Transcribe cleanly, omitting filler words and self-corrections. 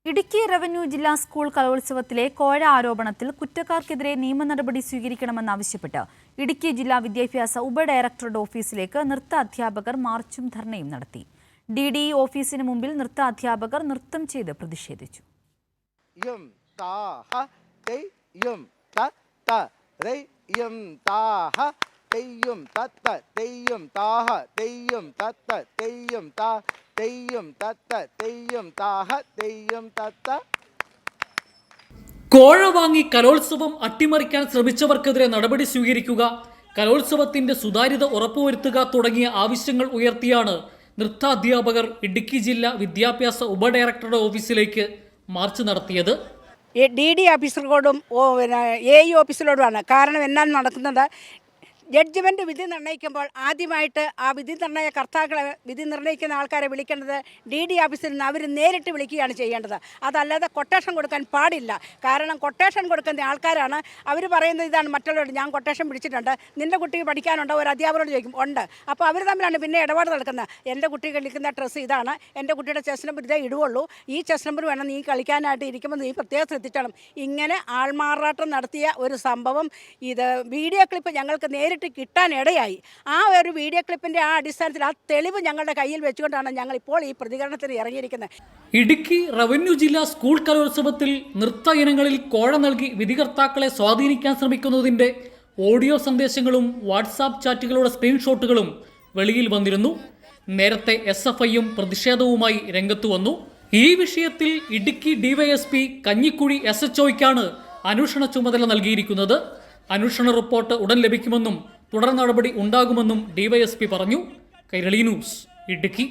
Idukki revenue ജില്ലാ school കലോത്സവത്തിലെ കോഴ ആരോപണത്തിൽ കുറ്റക്കാർക്കെതിരെ നിയമ നടപടി സ്വീകരിക്കണമെന്നാവശ്യപ്പെട്ട് ഇടുക്കി ജില്ലാ വിദ്യാഭ്യാസ ഉപഡയറക്ടറുടെ ഓഫീസിലേക്ക് നൃത്ത അധ്യാപകർ മാർച്ചും ധർണയും നടത്തി. DDE ഓഫീസിന് മുമ്പിൽ നൃത്ത അധ്യാപകർ നൃത്തം ചെയ്ത് പ്രതിഷേധിച്ചു. കോഴ വാങ്ങി കലോത്സവം അട്ടിമറിക്കാൻ ശ്രമിച്ചവർക്കെതിരെ നടപടി സ്വീകരിക്കുക, കലോത്സവത്തിന്റെ സുതാര്യത ഉറപ്പുവരുത്തുക തുടങ്ങിയ ആവശ്യങ്ങൾ ഉയർത്തിയാണ് നൃത്താധ്യാപകർ ഇടുക്കി ജില്ലാ വിദ്യാഭ്യാസ ഉപഡയറക്ടറുടെ ഓഫീസിലേക്ക് മാർച്ച് നടത്തിയത്. DD ഓഫീസറോടും AE ഓഫീസറോടുമാണ്. കാരണം എന്നാൽ നടക്കുന്നത് ജഡ്ജ്മെൻറ്റ് വിധി നിർണ്ണയിക്കുമ്പോൾ ആദ്യമായിട്ട് ആ വിധി നിർണ്ണയ കർത്താക്കളെ, വിധി നിർണ്ണയിക്കുന്ന ആൾക്കാരെ വിളിക്കേണ്ടത് DD ഓഫീസിൽ നിന്ന് അവർ നേരിട്ട് വിളിക്കുകയാണ് ചെയ്യേണ്ടത്. അതല്ലാതെ കൊട്ടേഷൻ കൊടുക്കാൻ പാടില്ല. കാരണം കൊട്ടേഷൻ കൊടുക്കുന്ന ആൾക്കാരാണ്. അവർ പറയുന്നത് ഇതാണ് മറ്റുള്ളവരോട്, ഞാൻ കൊട്ടേഷൻ പിടിച്ചിട്ടുണ്ട്, നിൻ്റെ കുട്ടിക്ക് പഠിക്കാനുണ്ടോ, ഒരു അധ്യാപകരോട് ചോദിക്കും, ഉണ്ട്. അപ്പോൾ അവർ തമ്മിലാണ് പിന്നെ ഇടപാട് നടക്കുന്നത്. എൻ്റെ കുട്ടി കളിക്കുന്ന ഡ്രസ്സ് ഇതാണ്, എൻ്റെ കുട്ടിയുടെ ചെസ് നമ്പർ ഇതേ ഇടുകയുള്ളൂ, ഈ ചെസ് നമ്പർ വേണം നീ കളിക്കാനായിട്ട് ഇരിക്കുമ്പോൾ നീ പ്രത്യേകം ശ്രദ്ധിക്കണം. ഇങ്ങനെ ആൾമാറാട്ടം നടത്തിയ ഒരു സംഭവം, ഇത് വീഡിയോ ക്ലിപ്പ് ഞങ്ങൾക്ക് നേരിട്ട് കിട്ടാനിടയായി. ആ ഒരു വീഡിയോ ക്ലിപ്പിന്റെ ആ അടിസ്ഥാനത്തിൽ ആ തെളിവ് ഞങ്ങളുടെ കയ്യിൽ വെച്ചുകൊണ്ടാണ് ഞങ്ങൾ ഇപ്പോൾ ഈ പ്രതികരണത്തിന് ഇറങ്ങിയിരിക്കുന്നത്. ഇടുക്കി റവന്യൂ ജില്ലാ സ്കൂൾ കലോത്സവത്തിൽ നൃത്ത ഇനങ്ങളിൽ കോഴ നൽകി വിധികർത്താക്കളെ സ്വാധീനിക്കാൻ ശ്രമിക്കുന്നതിന്റെ ഓഡിയോ സന്ദേശങ്ങളും വാട്സാപ്പ് ചാറ്റുകളുടെ സ്ക്രീൻഷോട്ടുകളും വെളിയിൽ വന്നിരുന്നു. നേരത്തെ SFIയും പ്രതിഷേധവുമായി രംഗത്തു വന്നു. ഈ വിഷയത്തിൽ ഇടുക്കി DYSP കഞ്ഞിക്കുഴി SHOയ്ക്കാണ് അന്വേഷണ ചുമതല നൽകിയിരിക്കുന്നത്. അന്വേഷണ റിപ്പോർട്ട് ഉടൻ ലഭിക്കുമെന്നും തുടർ നടപടി ഉണ്ടാകുമെന്നും DYSP പറഞ്ഞു. കൈരളി ന്യൂസ്, ഇടുക്കി.